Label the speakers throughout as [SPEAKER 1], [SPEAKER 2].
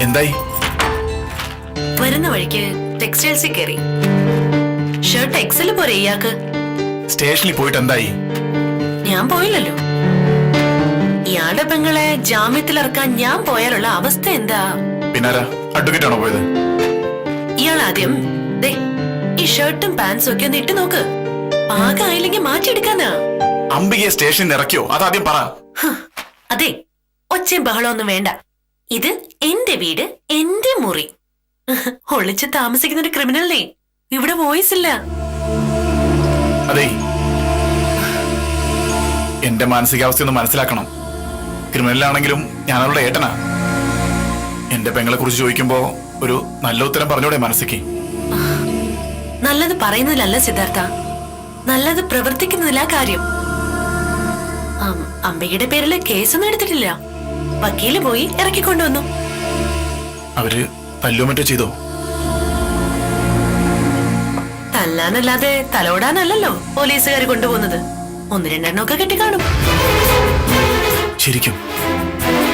[SPEAKER 1] എന്തായി?
[SPEAKER 2] വരുന്ന വഴിക്ക് ടെക്സ്റ്റൈൽസിൽ കയറി. ഷർട്ട് എക്സൽ പോരെ ഇയാൾക്ക്.
[SPEAKER 1] സ്റ്റേഷനിൽ പോയിട്ട് എന്തായി?
[SPEAKER 2] ഞാൻ പോയില്ലല്ലോ. ഇയാളുടെ പെങ്ങളെ ജാമ്യത്തിലിറക്കാൻ ഞാൻ പോയാലുള്ള അവസ്ഥ എന്താ?
[SPEAKER 1] പിന്നാരാ? അഡ്വക്കേറ്റ് ആണോ പോയത്?
[SPEAKER 2] ഇയാൾ ആദ്യം ഈ ഷർട്ടും പാൻസും ഒക്കെ ഒന്ന് ഇട്ട് നോക്ക്. പാകമായില്ലെങ്കിൽ മാറ്റിയെടുക്കാനാ.
[SPEAKER 1] അംബികയെ സ്റ്റേഷനിൽ ഇറക്കിയോ? അതാദ്യം പറ.
[SPEAKER 2] അതെ, ഒച്ചയും ബഹളമൊന്നും വേണ്ട. ഇത് എന്റെ വീട്, എന്റെ മുറി. ഒളിച്ച് താമസിക്കുന്ന ഒരു ക്രിമിനലിനെ ഇവിടെ വോയിസ് ഇല്ല.
[SPEAKER 1] അതെ, എന്റെ മാനസികാവസ്ഥ ഒന്ന് മനസ്സിലാക്കണം. ക്രിമിനലാണെങ്കിലും ഞാൻ അവളുടെ ഏട്ടനാ. എന്റെ പെങ്ങളെ കുറിച്ച് ചോദിക്കുമ്പോ ഒരു നല്ല ഉത്തരം പറഞ്ഞോടെ മനസ്സിക്ക്.
[SPEAKER 2] നല്ലത് പറയുന്നതിലല്ല സിദ്ധാർത്ഥ, നല്ലത് പ്രവർത്തിക്കുന്നതിലാ കാര്യം. അംബികയുടെ പേരില് കേസൊന്നും എടുത്തിട്ടില്ല. വക്കീല് പോയി ഇറക്കിക്കൊണ്ടുവന്നു.
[SPEAKER 1] അവര് തല്ലോ മറ്റോ ചെയ്തോ?
[SPEAKER 2] തല്ലാനല്ലാതെ തലോടാനല്ലല്ലോ പോലീസുകാർ കൊണ്ടുപോകുന്നത്. ഒന്ന് രണ്ടെണ്ണമൊക്കെ കെട്ടിക്കാണും.
[SPEAKER 1] ശരിക്കും?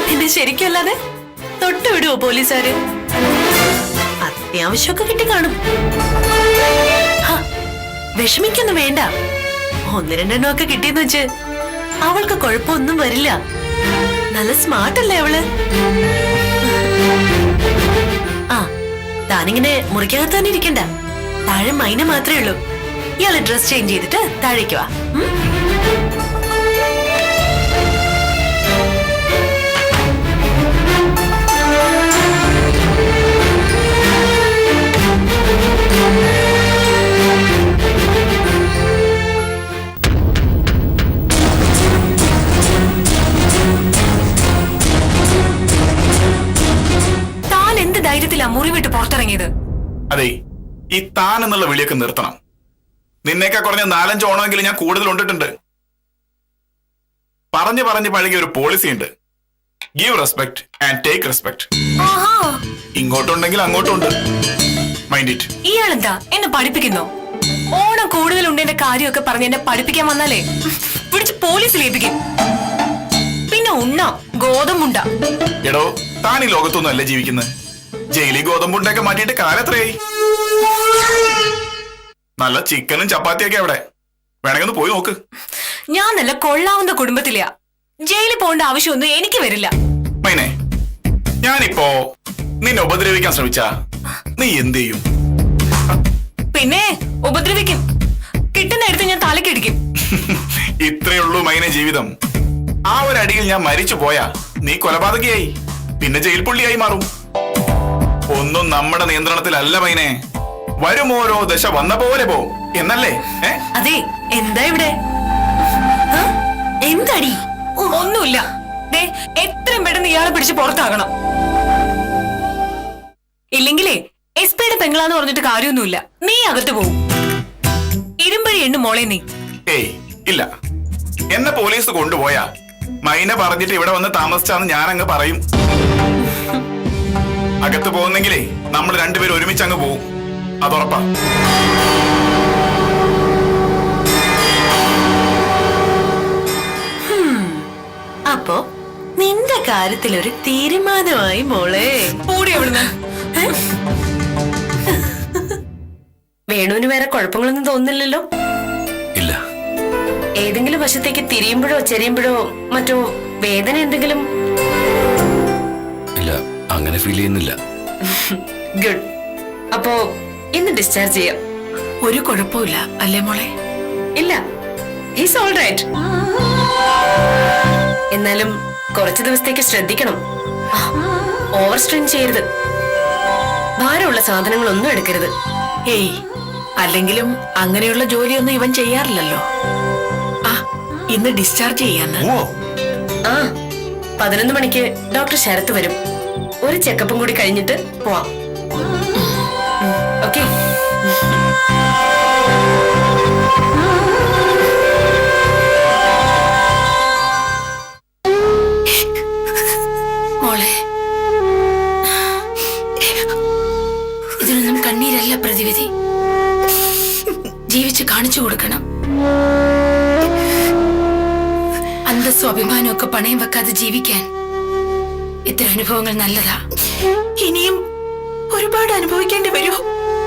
[SPEAKER 2] പിന്നെ ശരിക്കും അല്ലാതെ തൊട്ടുവിടുവോ പോലീസുകാര്? അത്യാവശ്യമൊക്കെ കിട്ടിക്കാണും. വിഷമിക്കൊന്നും വേണ്ട. ഒന്ന് രണ്ടെണ്ണമൊക്കെ കിട്ടിയെന്ന് വെച്ച് അവൾക്ക് കുഴപ്പമൊന്നും വരില്ല. നല്ല സ്മാർട്ട് അല്ലേ അവള്? താനിങ്ങനെ മുറിക്കകത്ത് തന്നെ ഇരിക്കണ്ട. താഴെ മൈന മാത്രമേ ഉള്ളൂ. ഇയാള് ഡ്രസ് ചേഞ്ച് ചെയ്തിട്ട് താഴേക്ക് വാ. മുറി വിട്ട് പുറത്തിറങ്ങിയത്?
[SPEAKER 1] അതെ, ഈ താൻ എന്നുള്ള വിളിയൊക്കെ നിർത്തണം. നിന്നേക്കാ കുറഞ്ഞ 4-5 ഓണമെങ്കിലും ഞാൻ കൂടുതൽ ഉണ്ടിട്ടുണ്ട്. പറഞ്ഞു പറഞ്ഞ് പഴകിയ ഒരു പോളിസി ഉണ്ട്. Give respect and take respect. ഇങ്ങോട്ടുണ്ടെങ്കിൽ അങ്ങോട്ടും ഉണ്ട്. Mind it.
[SPEAKER 2] ഇയാളെന്താ എന്നെ പഠിപ്പിക്കുന്നോ? ഓണം കൂടുതലുണ്ട് എന്റെ കാര്യമൊക്കെ പറഞ്ഞ് എന്നെ പഠിപ്പിക്കാൻ വന്നാലേ പിടിച്ച് പോലീസിൽ ഏൽപ്പിക്കും. പിന്നെ ഉണ്ണ ഗോതമ്പുണ്ട.
[SPEAKER 1] എടോ, താൻ ഈ ലോകത്തൊന്നും അല്ല ജീവിക്കുന്നത്. ജയിലി ഗോതമ്പുണ്ടൊക്കെ മാറ്റിയിട്ട് കാലത്രയായി. നല്ല ചിക്കനും ചപ്പാത്തിയൊക്കെ അവിടെ. വേണമെങ്കിൽ ഒന്ന് പോയി നോക്ക്.
[SPEAKER 2] ഞാൻ നല്ല കൊള്ളാവുന്ന കുടുംബത്തിലെയാ. ജയിലിൽ പോകേണ്ട ആവശ്യമൊന്നും എനിക്ക് വരില്ല.
[SPEAKER 1] മൈനെ, ഞാനിപ്പോ നിന്നെ ഉപദ്രവിക്കാൻ ശ്രമിച്ചാ നീ എന്ത് ചെയ്യും?
[SPEAKER 2] പിന്നെ ഉപദ്രവിക്കും. കിട്ടുന്നിടത്ത് ഞാൻ തലക്കിടിക്കും.
[SPEAKER 1] ഇത്രയുള്ളൂ മൈനെ ജീവിതം. ആ ഒരു അടിയിൽ ഞാൻ മരിച്ചു പോയാ നീ കൊലപാതകയായി, പിന്നെ ജയിൽ പുള്ളിയായി മാറും. ഒന്നും നമ്മുടെ നിയന്ത്രണത്തിലല്ല മൈനെ. വരും ഓരോ ദശ വന്ന പോലെ പോവും എന്നല്ലേ?
[SPEAKER 2] അതെ, എന്താ ഇവിടെ? എന്താടി? ഒന്നുമില്ല. എത്രയും പെട്ടെന്ന് ഇയാളെ പിടിച്ച് പുറത്താകണം. ഇല്ലെങ്കിലേ SP-യുടെ പെങ്ങളാന്ന് പറഞ്ഞിട്ട് കാര്യമൊന്നുമില്ല. നീ അകത്ത് പോവും. ഇരുമ്പഴി എണ്ണു മോളെ നീ.
[SPEAKER 1] ഏയ് ഇല്ല, എന്നെ പോലീസ് കൊണ്ടുപോയാ മൈന പറഞ്ഞിട്ട് ഇവിടെ വന്ന് താമസിച്ചാന്ന് ഞാൻ അങ്ങ് പറയും. അകത്ത് പോകുന്നെങ്കിലേ നമ്മൾ രണ്ടുപേരും ഒരുമിച്ച് അങ്ങ് പോവും. അതുറപ്പാ.
[SPEAKER 2] അപ്പോ നിന്റെ കാര്യത്തിലൊരു തീരുമാനമായി മോളെ. കൂടി എവിടുന്ന്? വേണുവിന് വേറെ കുഴപ്പങ്ങളൊന്നും തോന്നുന്നില്ലല്ലോ?
[SPEAKER 3] ഇല്ല.
[SPEAKER 2] ഏതെങ്കിലും വശത്തേക്ക് തിരിയുമ്പോഴോ ചെരിയുമ്പോഴോ മറ്റോ വേദന എന്തെങ്കിലും?
[SPEAKER 3] ഇല്ല, അങ്ങനെ ഫീൽ ചെയ്യുന്നില്ല.
[SPEAKER 2] ഗുഡ്. അപ്പോ ഇന്ന് ഡിസ്ചാർജ് ചെയ്യാം.
[SPEAKER 4] ഒരു കുഴപ്പമില്ല അല്ലേ മോളെ?
[SPEAKER 2] ഇല്ല, ഹീസ് ഓൾ റൈറ്റ്. എന്നാലും കുറച്ചു ദിവസത്തേക്ക് ശ്രദ്ധിക്കണം. ഓവർ സ്ട്രെയിൻ ചെയ്യരുത്. ഭാരമുള്ള സാധനങ്ങളൊന്നും എടുക്കരുത്.
[SPEAKER 4] ഏയ്, അല്ലെങ്കിലും അങ്ങനെയുള്ള ജോലിയൊന്നും ഇവൻ ചെയ്യാറില്ലല്ലോ. ഇന്ന് ഡിസ്ചാർജ് ചെയ്യാന്ന്.
[SPEAKER 2] 11 മണിക്ക് ഡോക്ടർ ശരത്ത് വരും. ഒരു ചെക്കപ്പും കൂടി കഴിഞ്ഞിട്ട് പോവാം. ഓക്കെ?
[SPEAKER 4] മോളെ, ഇതിനൊന്നും കണ്ണീരല്ല പ്രതിവിധി. ജീവിച്ച് കാണിച്ചു കൊടുക്കണം. അന്തസ്സും അഭിമാനമൊക്കെ പണയം വെക്കാതെ ജീവിക്കാൻ ഇത്തരം അനുഭവങ്ങൾ നല്ലതാ.
[SPEAKER 2] ഇനിയും ഒരുപാട് അനുഭവിക്കേണ്ടി വരുമോ?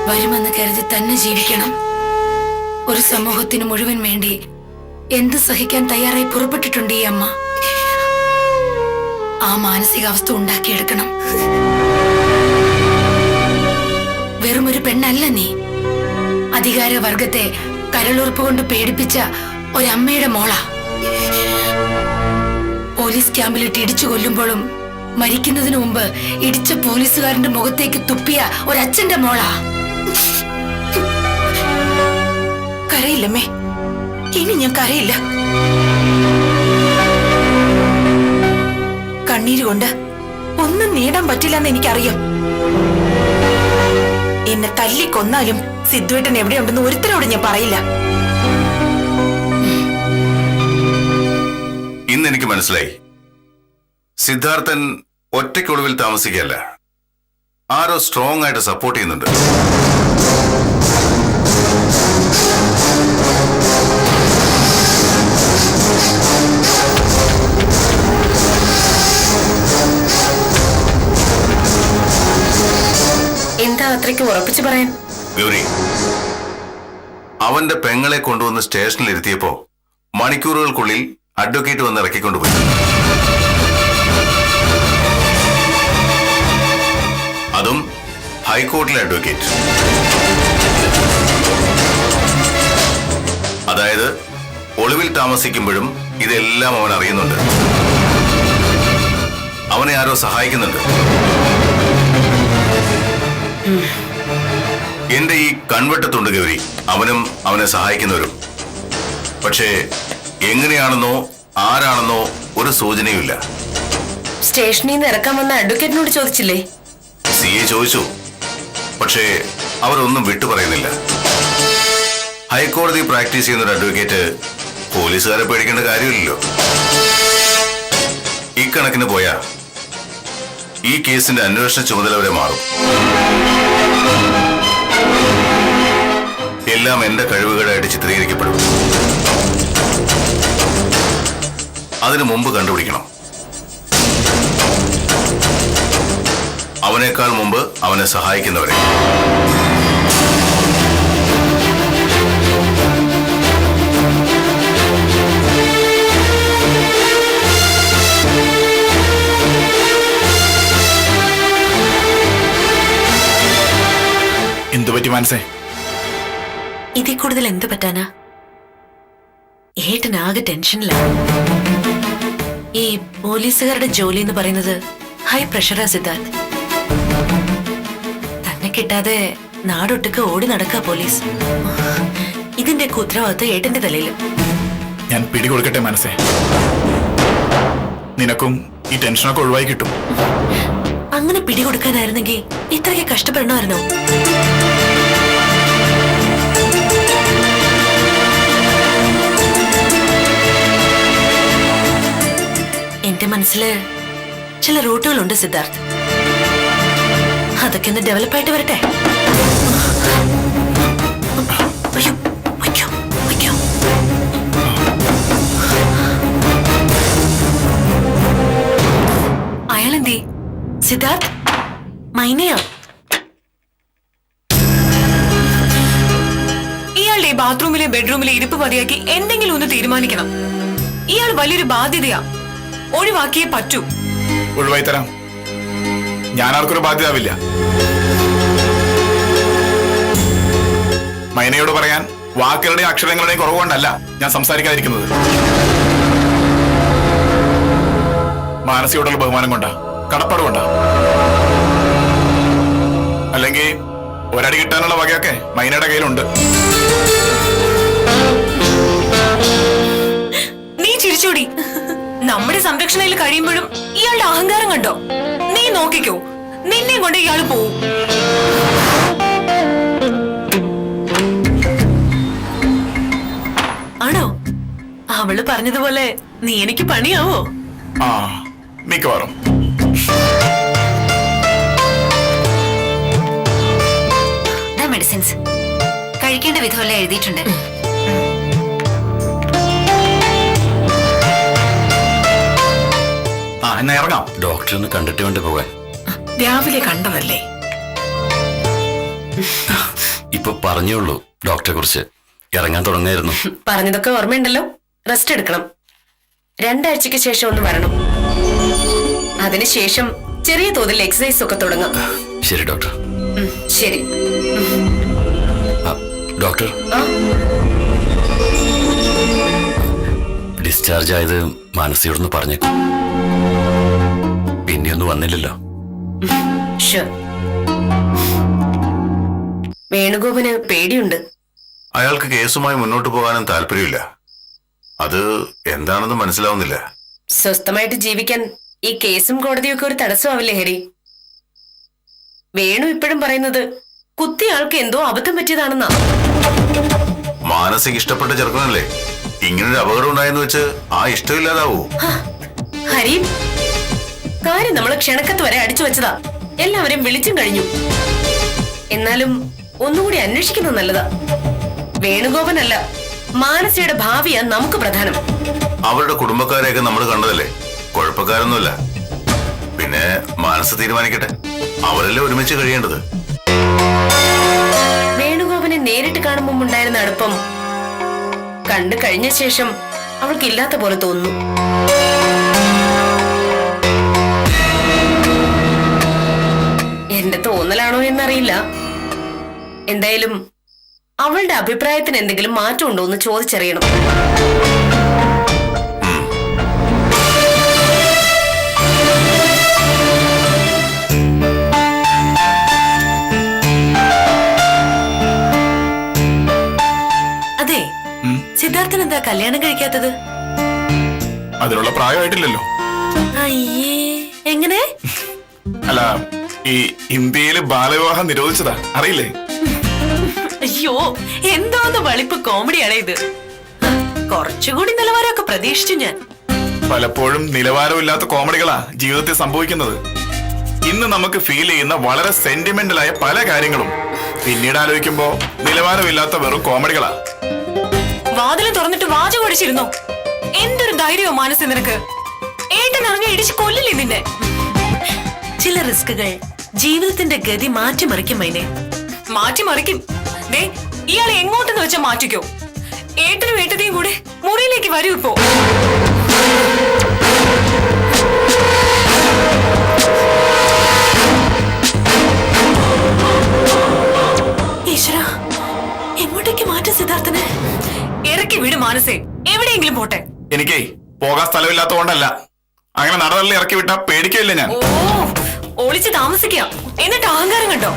[SPEAKER 4] വരുമെന്ന് കരുതി തന്നെ ജീവിക്കണം. ഒരു സമൂഹത്തിന് മുഴുവൻ വേണ്ടി എന്ത് സഹിക്കാൻ തയ്യാറായി പുറപ്പെട്ടിട്ടുണ്ട് ഈ അമ്മ. ആ മാനസികാവസ്ഥ ഉണ്ടാക്കിയെടുക്കണം. വെറുമൊരു പെണ്ണല്ല നീ. അധികാരവർഗത്തെ കരളുറപ്പ് കൊണ്ട് പേടിപ്പിച്ച ഒരമ്മയുടെ മോളാ. പോലീസ് ക്യാമ്പിലിട്ട് ഇടിച്ചു കൊല്ലുമ്പോഴും മരിക്കുന്നതിന് മുമ്പ് ഇടിച്ച പോലീസുകാരന്റെ മുഖത്തേക്ക് തുപ്പിയ ഒരച്ഛന്റെ മോളാ.
[SPEAKER 2] കരയില്ലമ്മേ, ഇനി ഞാൻ കരയില്ല. കണ്ണീര് കൊണ്ട് ഒന്നും നേടാൻ പറ്റില്ലെന്ന് എനിക്കറിയാം. എന്നെ തല്ലിക്കൊന്നാലും സിദ്ധുവേട്ടൻ എവിടെയുണ്ടെന്ന് ഒരുത്തരോട് ഞാൻ പറയില്ല.
[SPEAKER 5] ഇന്ന് എനിക്ക് മനസ്സിലായി, സിദ്ധാർത്ഥൻ ഒറ്റയ്ക്കൊളിവിൽ താമസിക്കുകയല്ല, ആരോ സ്ട്രോങ് ആയിട്ട് സപ്പോർട്ട് ചെയ്യുന്നുണ്ട്.
[SPEAKER 2] എന്താ അത്രയ്ക്ക് ഉറപ്പിച്ചു പറയാൻ?
[SPEAKER 5] ഗൗരി, അവന്റെ പെങ്ങളെ കൊണ്ടുവന്ന് സ്റ്റേഷനിൽ ഇരുത്തിയപ്പോ മണിക്കൂറുകൾക്കുള്ളിൽ അഡ്വക്കേറ്റ് വന്ന് ഇറക്കിക്കൊണ്ടുപോയി. അതും ഹൈക്കോർട്ടിലെ അഡ്വക്കേറ്റ്. അതായത് ഒളിവിൽ താമസിക്കുമ്പോഴും ഇതെല്ലാം അവൻ അറിയുന്നുണ്ട്. അവനെ ആരോ സഹായിക്കുന്നുണ്ട്. എന്റെ ഈ കൺവെട്ടത്തുണ്ട് ഗൗരി, അവനും അവനെ സഹായിക്കുന്നവരും. പക്ഷേ എങ്ങനെയാണെന്നോ ആരാണെന്നോ ഒരു സൂചനയുമില്ല.
[SPEAKER 2] സ്റ്റേഷനിൽ നിന്ന് ഇറക്കാൻ വന്ന അഡ്വക്കേറ്റിനോട് ചോദിച്ചില്ലേ?
[SPEAKER 5] CA ചോദിച്ചു, പക്ഷേ അവരൊന്നും വിട്ടു പറയുന്നില്ല. ഹൈക്കോടതി പ്രാക്ടീസ് ചെയ്യുന്ന ഒരു അഡ്വക്കേറ്റ് പോലീസുകാരെ പേടിക്കേണ്ട കാര്യമില്ലല്ലോ. ഇക്കണക്കിന് പോയാ ഈ കേസിന്റെ അന്വേഷണ ചുമതല വരെ മാറും. എല്ലാം എന്റെ കഴിവുകളായിട്ട് ചിത്രീകരിക്കപ്പെടും. അതിനു മുമ്പ് കണ്ടുപിടിക്കണം. അവനേക്കാൾ മുമ്പ് അവനെ സഹായിക്കുന്നവരെ.
[SPEAKER 1] എന്തു പറ്റി മനസ്സേ?
[SPEAKER 2] ഇതിൽ കൂടുതൽ എന്ത് പറ്റാനാ? ഏട്ടനാകെ ടെൻഷനിലാണ്. ഈ പോലീസുകാരുടെ ജോലി എന്ന് പറയുന്നത് ഹൈ പ്രഷറാ സിദ്ധാർത്ഥ്. തന്നെ കിട്ടാതെ നാടൊട്ടുക്ക് ഓടി നടക്കാ പോലീസ്. ഇതിന്റെ ഉത്തരവാദിത്വം ഏട്ടന്റെ തലയിലും.
[SPEAKER 1] ഞാൻ പിടികൊടുക്കട്ടെ മനസ്സേ, നിനക്കും ഈ ടെൻഷനൊക്കെ ഒഴിവായി കിട്ടും.
[SPEAKER 2] അങ്ങനെ പിടികൊടുക്കാനായിരുന്നെങ്കിൽ ഇത്രയ്ക്ക് കഷ്ടപ്പെടണമായിരുന്നോ? എന്റെ മനസ്സില് ചില റൂട്ടുകളുണ്ട് സിദ്ധാർത്ഥ്. അതൊക്കെ ഒന്ന് ഡെവലപ്പായിട്ട് വരട്ടെ. അയ്യോ, വയ്ക്കോ, വയ്ക്കോ. അയാളെന്തേ? സിദ്ധാർത്ഥ്, മൈനയാ?
[SPEAKER 6] ഇയാളുടെ ഈ ബാത്റൂമിലെ ബെഡ്റൂമിലെ ഇരിപ്പ് മതിയാക്കി എന്തെങ്കിലും ഒന്ന് തീരുമാനിക്കണം. ഇയാൾ വലിയൊരു ബാധ്യതയാ, ഒഴിവാക്കിയേ പറ്റൂ.
[SPEAKER 1] ഒഴിവായി തരാം. ഞാൻ ആർക്കൊരു ബാധ്യതാവില്ല. മൈനയോട് പറയാൻ വാക്കുകളുടെയും അക്ഷരങ്ങളുടെയും കുറവുകൊണ്ടല്ല ഞാൻ സംസാരിക്കാതിരിക്കുന്നത്. മാനസികയോടുള്ള ബഹുമാനം കൊണ്ടാ, കടപ്പാട് കൊണ്ടാ. അല്ലെങ്കിൽ ഒരടി കിട്ടാനുള്ള വകയൊക്കെ മൈനയുടെ കയ്യിലുണ്ട്.
[SPEAKER 6] നീ ചിരിച്ചോടി. നമ്മുടെ സംരക്ഷണയിൽ കഴിയുമ്പോഴും ഇയാളുടെ അഹങ്കാരം കണ്ടോ? നീ നോക്കിക്കോ, നിന്നെ കൊണ്ട് ഇയാള് പോവും.
[SPEAKER 2] ആണോ? അവള് പറഞ്ഞതുപോലെ നീ എനിക്ക് പണിയാവോ?
[SPEAKER 1] ആ, മിക്കവാറും.
[SPEAKER 7] മെഡിസിൻസ് കഴിക്കേണ്ട വിധമെല്ലാം എഴുതിയിട്ടുണ്ട്.
[SPEAKER 1] ആ, എന്നാ ഇറങ്ങാം.
[SPEAKER 3] ഡോക്ടർ ഡോക്ടറെ ഒന്ന് കണ്ടിട്ട് വേണ്ടി പോകാൻ.
[SPEAKER 8] രാവിലെ കണ്ടതല്ലേ?
[SPEAKER 3] ഇപ്പൊ പറഞ്ഞോളൂ ഡോക്ടറെ കുറിച്ച്. ഇറങ്ങാൻ തുടങ്ങായിരുന്നു.
[SPEAKER 2] പറഞ്ഞതൊക്കെ ഓർമ്മയുണ്ടല്ലോ. റെസ്റ്റ് എടുക്കണം. 2 ആഴ്ചക്ക് ശേഷം ഒന്ന് വരണം. അതിനുശേഷം ചെറിയ തോതിൽ എക്സസൈസ് ഒക്കെ തുടങ്ങാം.
[SPEAKER 3] ശരി ഡോക്ടർ.
[SPEAKER 2] ശരി.
[SPEAKER 3] ഡോക്ടർ, ഡിസ്ചാർജ് ആയത് മാനസിയോടൊന്ന് പറഞ്ഞേക്കും. പിന്നെയൊന്നും വന്നില്ലല്ലോ.
[SPEAKER 2] വേണുഗോപന് പേടിയുണ്ട്.
[SPEAKER 5] അയാൾക്ക് കേസുമായി മുന്നോട്ട് പോകാനും താല്പര്യമില്ല. അത് എന്താണെന്ന് മനസ്സിലാവുന്നില്ല.
[SPEAKER 2] സ്വസ്ഥമായിട്ട് ജീവിക്കാൻ ഈ കേസും കോടതിയൊക്കെ ഒരു തടസ്സമാവില്ലേ ഹരി? വേണു ഇപ്പോഴും പറയുന്നത് കുത്തിയ ആൾക്ക് എന്തോ അബദ്ധം പറ്റിയതാണെന്നാ.
[SPEAKER 5] മാനസിക ഇഷ്ടപ്പെട്ട ചെറുക്കനല്ലേ? ഇങ്ങനൊരു അപകടം ഉണ്ടായെന്ന് വെച്ച് ആ ഇഷ്ടമില്ലാതാവൂ?
[SPEAKER 2] ഹരി, കാര്യം നമ്മള് ക്ഷണക്കത്ത് വരെ അടിച്ചു വെച്ചതാ. എല്ലാവരും വിളിച്ചും കഴിഞ്ഞു. എന്നാലും ഒന്നുകൂടി അന്വേഷിക്കുന്നത് നല്ലതാ. വേണുഗോപനല്ല, മാനസയുടെ ഭാവിയാ നമുക്ക് പ്രധാനം.
[SPEAKER 5] അവരുടെ കുടുംബക്കാരെയൊക്കെ നമ്മൾ കണ്ടതല്ലേ? കുഴപ്പക്കാരൊന്നുമില്ല. പിന്നെ മാനസ തീരുമാനിക്കട്ടെ. അവരല്ലേ ഒരുമിച്ച് കഴിയേണ്ടത്.
[SPEAKER 2] വേണുഗോപനെ നേരിട്ട് കാണുമ്പോൾ ഉണ്ടായിരുന്ന അടുപ്പം കണ്ടു കഴിഞ്ഞ ശേഷം അവൾക്ക് ഇല്ലാത്ത പോലെ തോന്നുന്നു. എന്റെ തോന്നലാണോ എന്നറിയില്ല. എന്തായാലും അവളുടെ അഭിപ്രായത്തിന് എന്തെങ്കിലും മാറ്റം ഉണ്ടോ എന്ന് ചോദിച്ചറിയണം. അതെ, സിദ്ധാർത്ഥൻ എന്താ കല്യാണം കഴിക്കാത്തത്?
[SPEAKER 1] അതിനുള്ള പ്രായമായിട്ടില്ലല്ലോ.
[SPEAKER 2] അയ്യേ, എങ്ങനെ?
[SPEAKER 1] അല്ല, ഈ ഇന്ത്യയില് ബാലവിവാഹം നിരോധിച്ചതാ, അറിയില്ലേ?
[SPEAKER 2] അയ്യോ, എന്തോന്ന് വളിപ്പ് കോമഡിയാണ് ഇത്. കുറച്ചുകൂടി നിലവാരമൊക്കെ പ്രതീക്ഷിച്ചു ഞാൻ.
[SPEAKER 1] പലപ്പോഴും നിലവാരമില്ലാത്ത കോമഡികളാ ജീവിതത്തിൽ സംഭവിക്കുന്നത്. ഇന്ന് നമുക്ക് ഫീൽ ചെയ്യുന്ന വളരെ സെന്റിമെന്റലായ പല കാര്യങ്ങളും പിന്നീട് ആലോചിക്കുമ്പോ നിലവാരമില്ലാത്ത വെറും കോമഡികളാ.
[SPEAKER 6] വാതില് തുറന്നിട്ട് വാചകം അടിച്ചിരുന്നോ? എന്തൊരു ധൈര്യമോ മാനസ നിനക്ക്? ഏട്ടൻ ഇറങ്ങി ഇടിച്ച് കൊല്ലില്ലേ നിന്നെ?
[SPEAKER 2] ചില റിസ്കുകൾ ജീവിതത്തിന്റെ ഗതി മാറ്റിമറിക്കും. മൈനെ
[SPEAKER 6] മാറ്റിമറിക്കും. ദേ, ഇയാളെ എങ്ങോട്ടെന്ന് വെച്ചാ മാറ്റിക്കോ. ഏട്ടനും ഏട്ടത്തെയും കൂടെ മുറിയിലേക്ക് വരൂ ഇപ്പോ.
[SPEAKER 2] ഈശ്വര, എങ്ങോട്ടേക്ക് മാറ്റും സിദ്ധാർത്ഥനെ?
[SPEAKER 6] ഇറക്കി വിട് മാനസേ, എവിടെയെങ്കിലും പോട്ടെ.
[SPEAKER 1] എനിക്കേ പോകാൻ സ്ഥലമില്ലാത്തതുകൊണ്ടല്ല. അങ്ങനെ നടന്നല്ലേ ഇറക്കി വിട്ടാ പേടിക്കില്ല ഞാൻ.
[SPEAKER 6] ഓ, ഒളിച്ച് താമസിക്കാം. എന്നിട്ട് അഹങ്കാരം കണ്ടോ?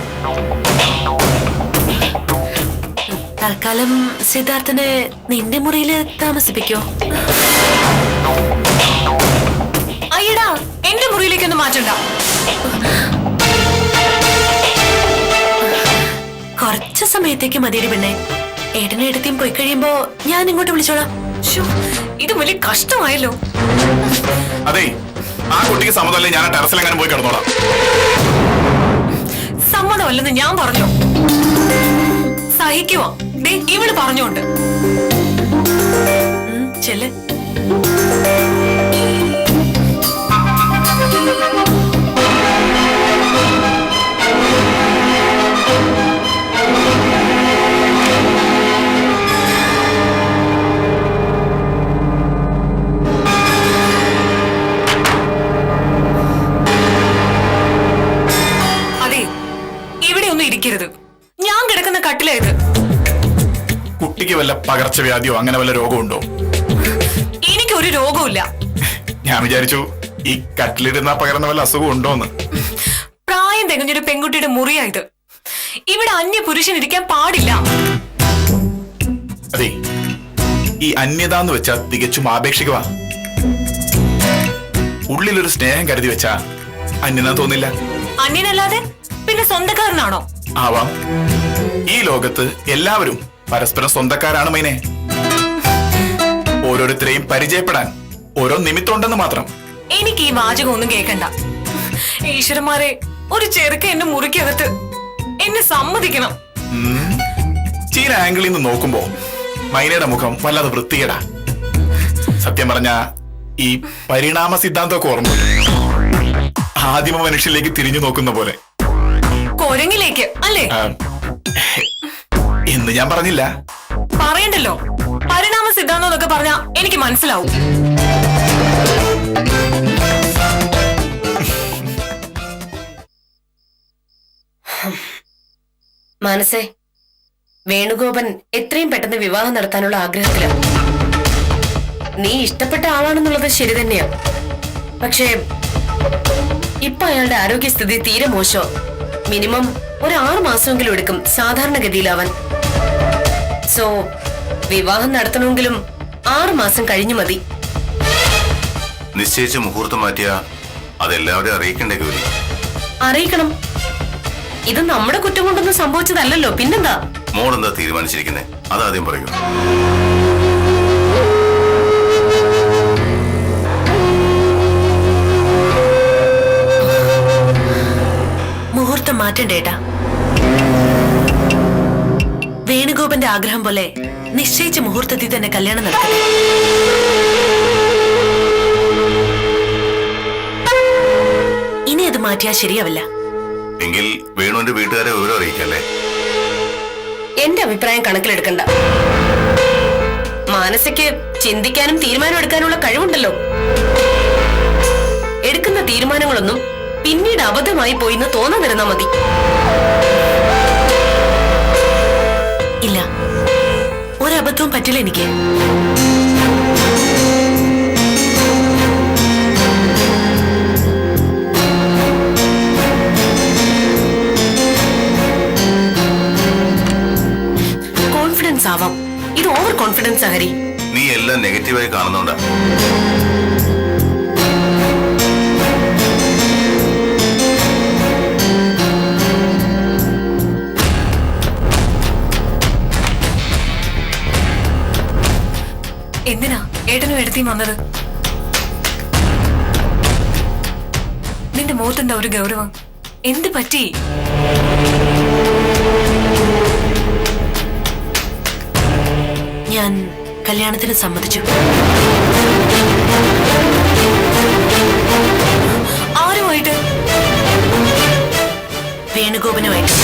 [SPEAKER 2] തൽക്കാലം സിദ്ധാർത്ഥനെ നിന്റെ മുറിയില് താമസിപ്പിക്കോ?
[SPEAKER 6] അയ്യടാ, എന്റെ മുറിയിലേക്കൊന്നും മാറ്റണ്ട.
[SPEAKER 2] കുറച്ചു സമയത്തേക്ക് മതിയടി പെണ്ണെ. ഏട്ടനെ എടുത്തേം പോയി കഴിയുമ്പോ ഞാൻ ഇങ്ങോട്ട് വിളിച്ചോളാം.
[SPEAKER 6] ശ്ശോ, ഇത് വലിയ കഷ്ടമായല്ലോ.
[SPEAKER 1] അതെ, ആ കുട്ടിക്ക് സമ്മതമല്ലേ ഞാൻ ടെറസിലെങ്ങനെ പോയി കിടന്നോളാം.
[SPEAKER 6] സമ്മതമല്ലെന്ന് ഞാൻ പറഞ്ഞു. സഹിക്കുവാ. ദേ, ഇവള് പറഞ്ഞോണ്ട്.
[SPEAKER 2] ചെല്ല്.
[SPEAKER 6] അതെ, ഇവിടെ ഒന്നും ഇരിക്കരുത്. ഞാൻ കിടക്കുന്ന കട്ടിലായത്.
[SPEAKER 1] കുട്ടിക്ക് വല്ല പകർച്ചവ്യാധിയോ അങ്ങനെ വല്ല രോഗമുണ്ടോ?
[SPEAKER 6] എനിക്കൊരു രോഗമില്ല.
[SPEAKER 1] ഞാൻ വിചാരിച്ചു ഈ കട്ടിലിരുന്ന പകരുന്ന വല്ല അസുഖം ഉണ്ടോന്ന്.
[SPEAKER 6] പ്രായം തികഞ്ഞൊരു പെൺകുട്ടിയുടെ മുറിയായത്. ഇവിടെ അന്യ പുരുഷൻ ഇരിക്കാൻ പാടില്ല.
[SPEAKER 1] അതെ, ഈ അന്യത എന്ന് വെച്ചാ തികച്ചും ആപേക്ഷികമാ. ഉള്ളിലൊരു സ്നേഹം കരുതി വെച്ചാ അന്യത തോന്നില്ല.
[SPEAKER 6] അന്യനല്ലാതെ പിന്നെ സ്വന്തക്കാരനാണോ?
[SPEAKER 1] ആവാം. ഈ ലോകത്ത് എല്ലാവരും പരസ്പരം സ്വന്തക്കാരാണ് മൈനെ. ഓരോരുത്തരെയും പരിചയപ്പെടാൻ ഓരോ നിമിത്തമുണ്ടെന്ന് മാത്രം.
[SPEAKER 6] എനിക്ക് ഈ വാചകം ഒന്നും കേൾക്കണ്ട. ഈശ്വരന്മാരെ, ഒരു ചെറുക്ക എന്റെ മുറിക്കകത്ത് എന്നെ സമ്മതിക്കണം.
[SPEAKER 1] ചില ആംഗിളിൽ നിന്ന് നോക്കുമ്പോ മൈനയുടെ മുഖം വല്ലാതെ വൃത്തികേടാ. സത്യം പറഞ്ഞ ഈ പരിണാമ സിദ്ധാന്തമൊക്കെ ഓർമ്മ ആദിമ മനുഷ്യരിലേക്ക് തിരിഞ്ഞു നോക്കുന്ന പോലെ.
[SPEAKER 6] കൊരങ്ങിലേക്ക് അല്ലേ?
[SPEAKER 1] ആ, എന്ന് ഞാൻ പറഞ്ഞില്ല.
[SPEAKER 6] പറയണ്ടല്ലോ, പരിണാമ സിദ്ധാന്തം എന്നൊക്കെ പറഞ്ഞാ എനിക്ക് മനസ്സിലാവും.
[SPEAKER 2] മനസ്സേ, വേണുഗോപൻ എത്രയും പെട്ടെന്ന് വിവാഹം നടത്താനുള്ള ആഗ്രഹത്തിലാണ്. നീ ഇഷ്ടപ്പെട്ട ആളാണെന്നുള്ളത് ശരി തന്നെയാ. പക്ഷേ ഇപ്പൊ അയാളുടെ ആരോഗ്യസ്ഥിതി തീരെ മോശോ. മിനിമം ഒരു 6 മാസമെങ്കിലും എടുക്കും സാധാരണഗതിയിലാവാൻ. സോ വിവാഹം നടത്തണമെങ്കിലും 6 മാസം കഴിഞ്ഞു മതി.
[SPEAKER 5] നിശ്ചയിച്ച മുഹൂർത്തം മാറ്റിയ അതെല്ലാവരെയും അറിയിക്കണ്ടേ ഗൗരി?
[SPEAKER 2] അറിയിക്കണം. ഇത് നമ്മുടെ കുറ്റം കൊണ്ടൊന്നും സംഭവിച്ചതല്ലല്ലോ, പിന്നെന്താ?
[SPEAKER 5] മോളെന്താ തീരുമാനിച്ചിരിക്കുന്നേ? അതാദ്യം പറയൂ.
[SPEAKER 2] മുഹൂർത്തം മാറ്റണ്ടേട്ടാ. വേണുഗോപന്റെ ആഗ്രഹം പോലെ നിശ്ചയിച്ച മുഹൂർത്തത്തിൽ തന്നെ കല്യാണം നടക്കട്ടെ. ഇനി അത് മാറ്റിയാ ശരിയാവില്ല.
[SPEAKER 5] എങ്കിൽ വേണുവിന്റെ വീട്ടുകാരെ വിവരം അറിയിക്കല്ലേ?
[SPEAKER 2] എന്റെ അഭിപ്രായം കണക്കിലെടുക്കണ്ട. മാനസയ്ക്ക് ചിന്തിക്കാനും തീരുമാനം എടുക്കാനുള്ള കഴിവുണ്ടല്ലോ. എടുക്കുന്ന തീരുമാനങ്ങളൊന്നും പിന്നീട് അബദ്ധമായി പോയിന്ന് തോന്നാതിരുന്നാ മതി. ഇല്ല, ഒരബദ്ധവും പറ്റില്ല എനിക്ക്. കോൺഫിഡൻസ് ആവാം, ഇത് ഓവർ കോൺഫിഡൻസ് ഹരി.
[SPEAKER 5] നീ എല്ലാം നെഗറ്റീവായി കാണുന്നോണ്ടാ.
[SPEAKER 6] എന്തിനാ ഏട്ടനും എടുത്തിയും വന്നത്? നിന്റെ മുഖത്തെന്താ ഒരു ഗൗരവം? എന്ത് പറ്റി?
[SPEAKER 2] ഞാൻ കല്യാണത്തിന് സമ്മതിച്ചു.
[SPEAKER 6] ആരുമായിട്ട്?
[SPEAKER 2] വേണുഗോപനുമായിട്ട്.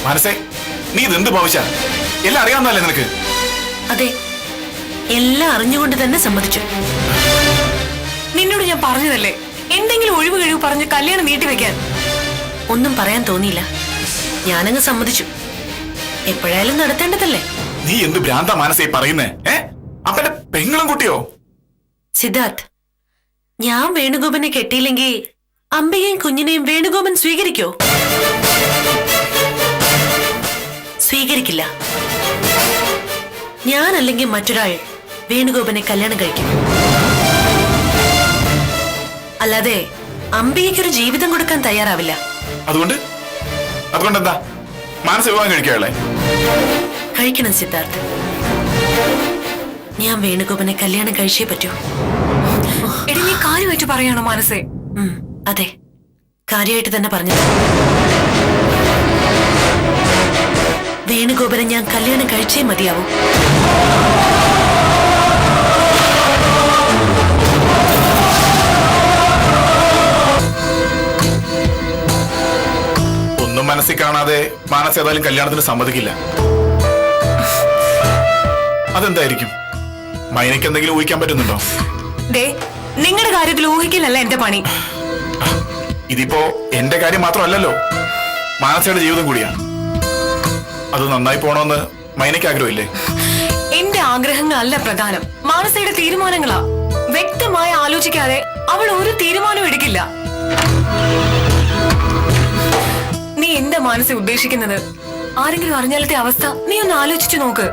[SPEAKER 1] മനസ്സേ, നീ ഇതെന്ത് ഭാവിച്ച? എല്ലാം അറിയാവുന്നല്ലേ നിനക്ക്?
[SPEAKER 2] അതെ, എല്ലാം അറിഞ്ഞുകൊണ്ട് തന്നെ സമ്മതിച്ചു.
[SPEAKER 6] നിന്നോട് ഞാൻ പറഞ്ഞതല്ലേ എന്തെങ്കിലും ഒഴിവ് കഴിവ് പറഞ്ഞ് കല്യാണം നീട്ടിവെക്കാൻ.
[SPEAKER 2] ഒന്നും പറയാൻ തോന്നിയില്ല. ഞാനങ്ങ് സമ്മതിച്ചു. എപ്പോഴായാലും നടത്തേണ്ടതല്ലേ.
[SPEAKER 1] നീ എന്ത് ഭ്രാന്ത മനസ്സേ പറയുന്നേ? അപ്പന്റെ പെങ്ങളും കുട്ടിയോ?
[SPEAKER 2] സിദ്ധാർത്ഥ്, ഞാൻ വേണുഗോപനെ കെട്ടിയില്ലെങ്കിൽ അംബികയും കുഞ്ഞിനെയും വേണുഗോപൻ സ്വീകരിക്കോ? സ്വീകരിക്കില്ല. ഞാനല്ലെങ്കിൽ മറ്റൊരാൾ വേണുഗോപനെ കല്യാണം കഴിക്കും. അല്ലാതെ അംബികയ്ക്കൊരു ജീവിതം കൊടുക്കാൻ തയ്യാറാവില്ല.
[SPEAKER 1] അതുകൊണ്ടെന്താ മനസ്സ് വിവാഹം കഴിക്കാളെ?
[SPEAKER 2] കഴിക്കണം സിദ്ധാർത്ഥ്. ഞാൻ വേണുഗോപനെ കല്യാണം കഴിച്ചേ പറ്റൂ.
[SPEAKER 6] എടി, നീ കാര്യമായിട്ട് പറയാണോ മനസ്സേ?
[SPEAKER 2] അതെ, കാര്യമായിട്ട് തന്നെ പറഞ്ഞു. വേണുഗോപനെ ഞാൻ കല്യാണം കഴിച്ചേ മതിയാവൂ.
[SPEAKER 1] ഒന്നും മനസ്സിൽ കാണാതെ മാനസ് ഏതായാലും കല്യാണത്തിന് സമ്മതിക്കില്ല. അതെന്തായിരിക്കും? മൈനയ്ക്ക് എന്തെങ്കിലും ഊഹിക്കാൻ പറ്റുന്നുണ്ടോ?
[SPEAKER 6] ദേ, നിങ്ങളുടെ കാര്യത്തിൽ ഊഹിക്കലല്ല എന്റെ പണി.
[SPEAKER 1] ഇതിപ്പോ എന്റെ കാര്യം മാത്രമല്ലല്ലോ, മാനസയുടെ ജീവിതം കൂടിയാണ്. അത് നന്നായി പോണോന്ന് മൈനയ്ക്ക് ആഗ്രഹമില്ലേ?
[SPEAKER 6] എന്റെ ആഗ്രഹങ്ങളല്ല പ്രധാനം, മാനസയുടെ തീരുമാനങ്ങളാ. വ്യക്തമായി ആലോചിക്കാതെ അവൾ ഒരു തീരുമാനവും എടുക്കില്ല. നീ എന്താ മനസ്സിൽ ഉദ്ദേശിക്കുന്നത്? ആരെങ്കിലും അറിഞ്ഞാലത്തെ അവസ്ഥ നീ ഒന്ന് ആലോചിച്ചു നോക്ക്.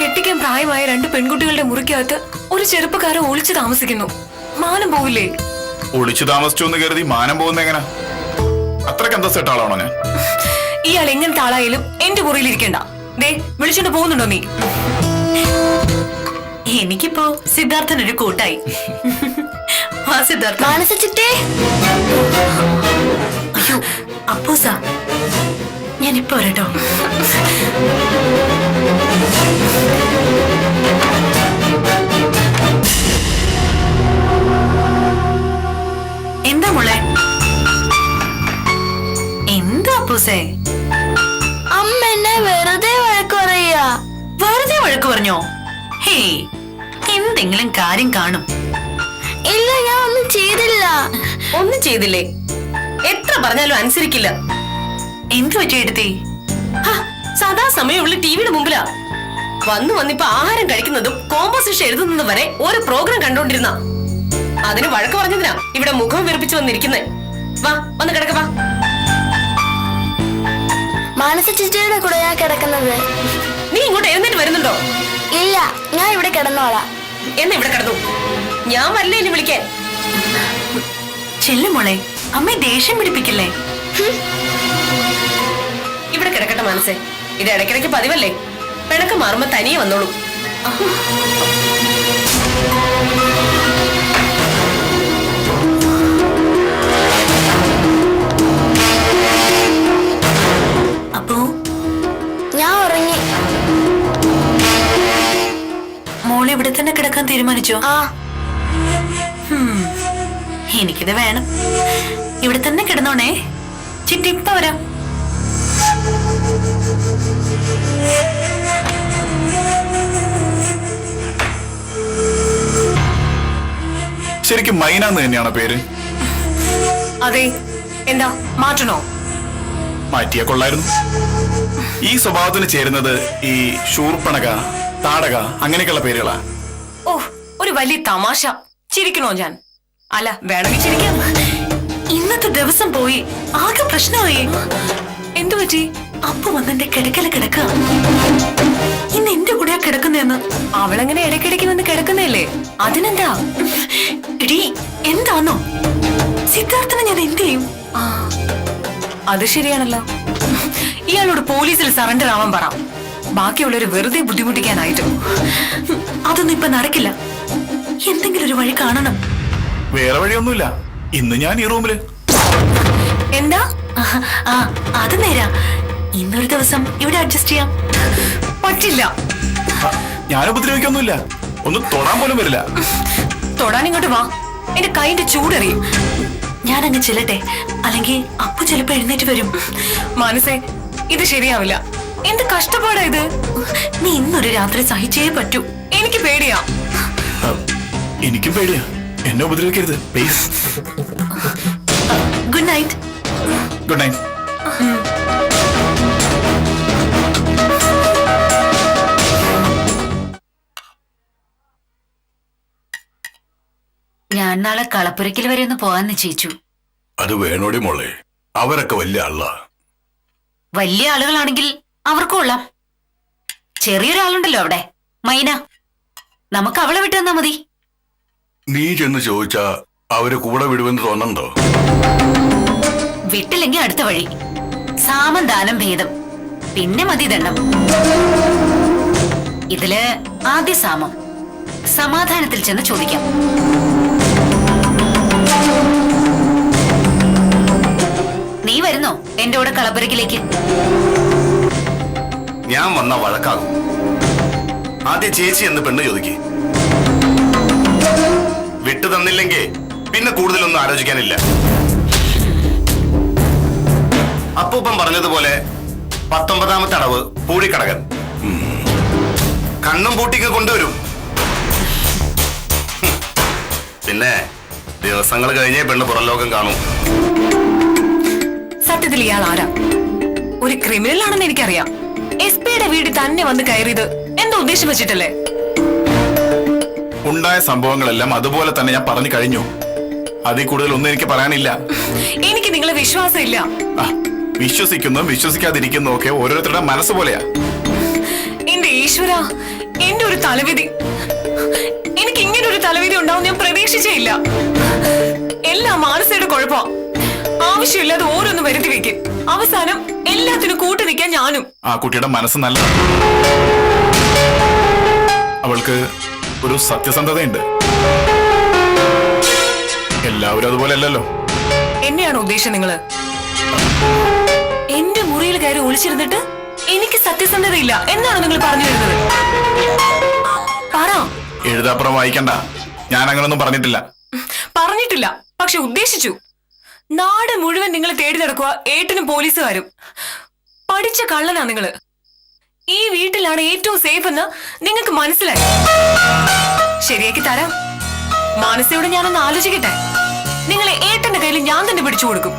[SPEAKER 6] കെട്ടിക്കാൻ പ്രായമായ 2 പെൺകുട്ടികളുടെ മുറിക്കകത്ത് ഒരു ചെറുപ്പക്കാരൻ ഒളിച്ചു താമസിക്കുന്നു. മാനം പോവില്ലേ?
[SPEAKER 1] ഒളിച്ചു താമസിച്ചു എന്ന് കരുതി മാനം പോകുന്ന എങ്ങനെ? അത്രക്ക് അന്തസ്സെട്ട ആളാണോ ഞാൻ?
[SPEAKER 6] ഇയാൾ എങ്ങനത്തെ ആളായാലും എന്റെ മുറിയിൽ ഇരിക്കണ്ട. ദേ, വിളിച്ചോണ്ട് പോകുന്നുണ്ടോ നീ?
[SPEAKER 2] എനിക്കിപ്പോ സിദ്ധാർത്ഥനൊരു കൂട്ടായി. സിദ്ധാർത്ഥ, അയ്യോ അപ്പൂസാ, ഞാനിപ്പോ വരട്ടോ. വെറുതെ വഴക്ക് പറഞ്ഞോ? ഹേയ്, എന്തെങ്കിലും കാര്യം കാണും.
[SPEAKER 9] ഇല്ല, ഞാൻ ഒന്നും ചെയ്തില്ല.
[SPEAKER 2] ഒന്നും ചെയ്തില്ലേ? എത്ര പറഞ്ഞാലും അനുസരിക്കില്ല. എന്തു പറ്റി എടുത്തേ? സദാ സമയം ഉള്ള ടിവിയുടെ മുമ്പിലാ. വന്നിപ്പോ ആഹാരം കഴിക്കുന്നതും കോമ്പോസിഷൻ എഴുതുന്നതും വരെ ഒരു പ്രോഗ്രാം കണ്ടോണ്ടിരുന്ന. അതിന് വഴക്ക് പറഞ്ഞതിനാ ഇവിടെ മുഖം വിറപ്പിച്ചു വന്നിരിക്കുന്നേ. വാ, വന്ന് കിടക്ക വാ.
[SPEAKER 9] മാനസ ചേച്ചിയുടെ കൂടെ ഞാൻ കിടക്കുന്നത്.
[SPEAKER 2] നീ ഇങ്ങോട്ട് എഴുന്നേറ്റ് വരുന്നുണ്ടോ?
[SPEAKER 9] ഇല്ല, ഞാൻ ഇവിടെ കിടന്നോളാം.
[SPEAKER 2] എന്നാ ഇവിടെ കിടന്നു. ഞാൻ വരില്ല ഇനി വിളിക്കാൻ. ചെല്ലുമോളെ, അമ്മയെ ദേഷ്യം പിടിപ്പിക്കില്ലേ? ഇവിടെ കിടക്കട്ടെ മനസ്സേ. ഇത് ഇടയ്ക്കിടയ്ക്ക് പതിവല്ലേ. പിണക്ക് മാറുമ്പോ തനിയെ വന്നോളൂ. അപ്പോ
[SPEAKER 9] ഞാൻ ഉറങ്ങി.
[SPEAKER 2] മോളെ ഇവിടെ തന്നെ കിടക്കാൻ തീരുമാനിച്ചോ?
[SPEAKER 9] ആ,
[SPEAKER 2] എനിക്കിത് വേണം. ഇവിടെ തന്നെ കിടന്നോണേ. ചിട്ടി ഇപ്പൊ വരാം.
[SPEAKER 1] ശരിക്കും മൈന എന്ന് തന്നെയാണോ പേര്?
[SPEAKER 6] അതെ. എന്താ മാറ്റണോ?
[SPEAKER 1] മാറ്റിയാ കൊള്ളായിരുന്നു. ഈ സ്വഭാവത്തിന് ചേരുന്നത് ഈ ശൂർപ്പണക, താടക അങ്ങനെയൊക്കെയുള്ള പേരുകളാ.
[SPEAKER 6] ഓ, ഒരു വലിയ തമാശ. ചിരിക്കണോ ഞാൻ? അല്ല, വേണമെങ്കിൽ ചിരിക്കാം.
[SPEAKER 2] ഇന്നത്തെ ദിവസം പോയി. ആകെ പ്രശ്നമായി.
[SPEAKER 6] എന്തു പറ്റി?
[SPEAKER 2] അപ്പു വന്നെന്റെ കിടക്കല കിടക്ക. ഇന്ന് എന്റെ കൂടെയാ കിടക്കുന്നേന്ന്.
[SPEAKER 6] അവളങ്ങനെ ഇടയ്ക്കിടയ്ക്ക് വന്ന് കിടക്കുന്നല്ലേ? അതിനെന്താ?
[SPEAKER 2] എടീ, എന്താന്നോ? സിദ്ധാർത്ഥനെ ഞാൻ എന്ത് ചെയ്യും?
[SPEAKER 6] ആ, അത് ശരിയാണല്ലോ. ഇയാളോട് പോലീസിൽ സറണ്ടർ ആവാൻ പറ. ബാക്കിയുള്ളവര് വെറുതെ ബുദ്ധിമുട്ടിക്കാനായിട്ട്.
[SPEAKER 2] അതൊന്നും ഇപ്പൊ നടക്കില്ല. എന്തെങ്കിലും ഒരു വഴി കാണണം.
[SPEAKER 1] വേറെ വഴിയൊന്നുമില്ല. ഇന്ന് ഞാൻ ഈ റൂമില്.
[SPEAKER 6] എന്താ?
[SPEAKER 2] ആ, അത് നേരാ. ഇന്നൊരു ദിവസം ഇവിടെ അഡ്ജസ്റ്റ് ചെയ്യാം.
[SPEAKER 6] പറ്റില്ല.
[SPEAKER 1] ഞാൻ ഉപദ്രവിക്കൊന്നുമില്ല. ഒന്ന് തൊടാൻ പോലും വരില്ല.
[SPEAKER 6] തൊടാൻ ഇങ്ങോട്ട് വാ. എന്റെ കൈന്റെ ചൂടറിയും.
[SPEAKER 2] ഞാൻ അങ്ങ് ചെല്ലട്ടെ, അല്ലെങ്കിൽ അപ്പു ചിലപ്പോ എഴുന്നേറ്റ് വരും.
[SPEAKER 6] മനസ്സേ, ഇത് ശരിയാവില്ല. എന്ത് കഷ്ടപ്പാടാ ഇത്.
[SPEAKER 2] നീ ഇന്നൊരു രാത്രി സഹിച്ചേ പറ്റൂ.
[SPEAKER 6] എനിക്ക് പേടിയാ.
[SPEAKER 1] എനിക്കും പേടിയാ. എന്നെ ഉപദ്രവിക്കരുത് please.
[SPEAKER 2] Good night.
[SPEAKER 1] Good night.
[SPEAKER 7] ഞാൻ നാളെ കളപ്പുരയ്ക്കൽ വരെ ഒന്ന് പോകാൻ നിശ്ചയിച്ചു.
[SPEAKER 5] അത് വേണോടി മോളെ, അവരൊക്കെ വലിയ ആളാ.
[SPEAKER 7] വലിയ ആളുകളാണെങ്കിൽ അവർക്കും കൊള്ളാം. ചെറിയൊരാളുണ്ടല്ലോ അവിടെ, മൈന. നമുക്ക് അവളെ വിട്ടു തന്നാ മതി.
[SPEAKER 5] നീ ചെന്ന് ചോദിച്ചാ അവര് കൂടെ വിടുമെന്ന് തോന്നണ്ടോ?
[SPEAKER 7] വിട്ടില്ലെങ്കിൽ അടുത്ത വഴി. സാമം ദാനം ഭേദം, പിന്നെ മതി ദണ്ഡം. ഇതില് ആദ്യ സാമം. സമാധാനത്തിൽ ചെന്ന് ചോദിക്കാം. നീ വരുന്നോ എന്റെ കൂടെ കളപ്പുരയ്ക്കിലേക്ക്?
[SPEAKER 5] ഞാൻ വന്ന വഴക്കാകും. ആദ്യം ചേച്ചി എന്ന് പെണ്ണ് ചോദിക്കേ. വിട്ടു തന്നില്ലെങ്കിൽ പിന്നെ കൂടുതലൊന്നും ആലോചിക്കാനില്ല. അപ്പൂപ്പൻ പറഞ്ഞതുപോലെ 19ാമത്തെ അടവ് പൂഴിക്കടകൻ. കണ്ണും പൂട്ടിക്ക് കൊണ്ടുവരും. പിന്നെ ദിവസങ്ങൾ കഴിഞ്ഞേ പെണ്ണ് പുറംലോകം കാണും.
[SPEAKER 6] സത്യത്തിൽ ഇയാൾ ആരാ? ഒരു ക്രിമിനൽ ആണെന്ന് എനിക്കറിയാം. SP-യുടെ വീട്ടിൽ തന്നെ വന്ന് കയറിയത് എന്താ ഉദ്ദേശം വെച്ചിട്ടല്ലേ?
[SPEAKER 1] ഉണ്ടായ സംഭവങ്ങളെല്ലാം അതുപോലെ തന്നെ ഞാൻ പറഞ്ഞു കഴിഞ്ഞു. അതിൽ കൂടുതൽ ഒന്നും എനിക്ക് പറയാനില്ല.
[SPEAKER 6] എനിക്ക് നിങ്ങളെ വിശ്വാസമില്ല.
[SPEAKER 1] വിശ്വസിക്കുന്നു വിശ്വസിക്കാതിരിക്കുന്നു ഒക്കെ ഓരോരുത്തരുടെ മനസ്സ് പോലെയാ.
[SPEAKER 6] എന്റെ ഈശ്വര, എന്റെ ഒരു തലവിധി. എനിക്ക് ഇങ്ങനെ ഒരു തലവിധി ഉണ്ടാവും ഞാൻ പ്രതീക്ഷിച്ചേയില്ല. എല്ലാം മാനസയുടെ കുഴപ്പം. ആവശ്യമില്ലാതെ ഓരോന്ന് വരുത്തി വെക്കും. അവസാനം എല്ലാത്തിനും കൂട്ടു നിൽക്കാൻ ഞാനും.
[SPEAKER 1] ആ കുട്ടിയുടെ മനസ്സ് നല്ല. അവൾക്ക് ഒരു സത്യസന്ധതയുണ്ട്. എല്ലാവരും അതുപോലെ അല്ലല്ലോ.
[SPEAKER 6] എന്നെയാണോ ഉദ്ദേശം നിങ്ങള്? എന്റെ മുറിയിൽ കയറി ഒളിച്ചിരുന്നിട്ട് എനിക്ക് സത്യസന്ധതയില്ല എന്നാണോ നിങ്ങൾ പറഞ്ഞു വരുന്നത്? പറ.
[SPEAKER 1] എഴുതാപ്പുറം വായിക്കണ്ട. ഞാൻ അങ്ങനൊന്നും പറഞ്ഞിട്ടില്ല.
[SPEAKER 6] പറഞ്ഞിട്ടില്ല, പക്ഷെ ഉദ്ദേശിച്ചു. നാട് മുഴുവൻ നിങ്ങളെ തേടി നടക്കുക ഏട്ടനും പോലീസുകാരും. പഠിച്ച കള്ളനാ നിങ്ങള്. ഈ വീട്ടിൽ കയ്യിലാണ് ഏറ്റവും സേഫ് എന്ന് നിങ്ങൾക്ക് മനസ്സിലായി. ശരിയാക്കി തരാം. മാനസയോട് ഞാനൊന്ന് ആലോചിക്കട്ടെ. നിങ്ങളെ ഏട്ടന്റെ കയ്യിൽ ഞാൻ തന്നെ പിടിച്ചു കൊടുക്കും.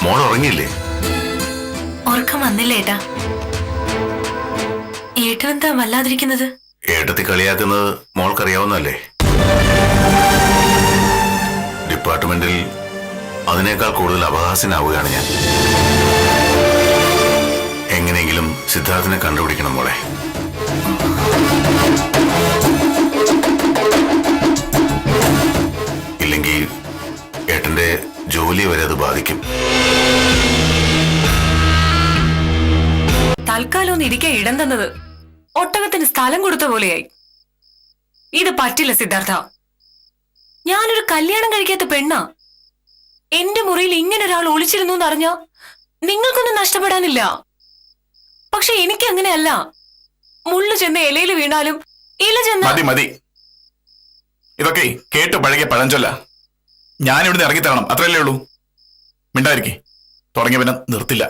[SPEAKER 5] മോൾ ഉറങ്ങിയില്ലേ?
[SPEAKER 6] ഉറക്കം വന്നില്ല ഏട്ടാ. ഏട്ടനെന്താ വല്ലാതിരിക്കുന്നത്?
[SPEAKER 5] ഏട്ടത്തി കളിയാക്കുന്നത് മോൾക്കറിയാവുന്നല്ലേ. ഡിപ്പാർട്ട്മെന്റിൽ അതിനേക്കാൾ കൂടുതൽ അപഹാസ്യനാവുകയാണ് ഞാൻ. എങ്ങനെയെങ്കിലും സിദ്ധാർത്ഥിനെ കണ്ടുപിടിക്കണം മോളെ. ഇല്ലെങ്കിൽ ഏട്ടന്റെ ജോലി വരെ അത് ബാധിക്കും.
[SPEAKER 6] തൽക്കാലം ഒന്ന് ഇരിക്കാൻ ഇടം തന്നത് ഒട്ടകത്തിന് സ്ഥലം കൊടുത്ത പോലെയായി. ഇത് പറ്റില്ല സിദ്ധാർത്ഥ. ഞാനൊരു കല്യാണം കഴിക്കാത്ത പെണ്ണാ. എന്റെ മുറിയിൽ ഇങ്ങനെ ഒരാൾ ഒളിച്ചിരുന്നു എന്നറിഞ്ഞ നിങ്ങൾക്കൊന്നും നഷ്ടപ്പെടാനില്ല. പക്ഷെ എനിക്ക് അങ്ങനെയല്ല. മുള്ളു ചെന്ന് ഇലയിൽ വീണാലും ഇല ചെന്ന്
[SPEAKER 1] മതി മതി, ഇതൊക്കെ കേട്ടു പഴകിയ പഴഞ്ചൊല്ല. ഞാനിവിടുന്ന് ഇറങ്ങിത്തരണം, അത്രയല്ലേ ഉള്ളൂ. മിണ്ടായിരിക്കേ, തുടങ്ങിയ പിന്നെ നിർത്തില്ല.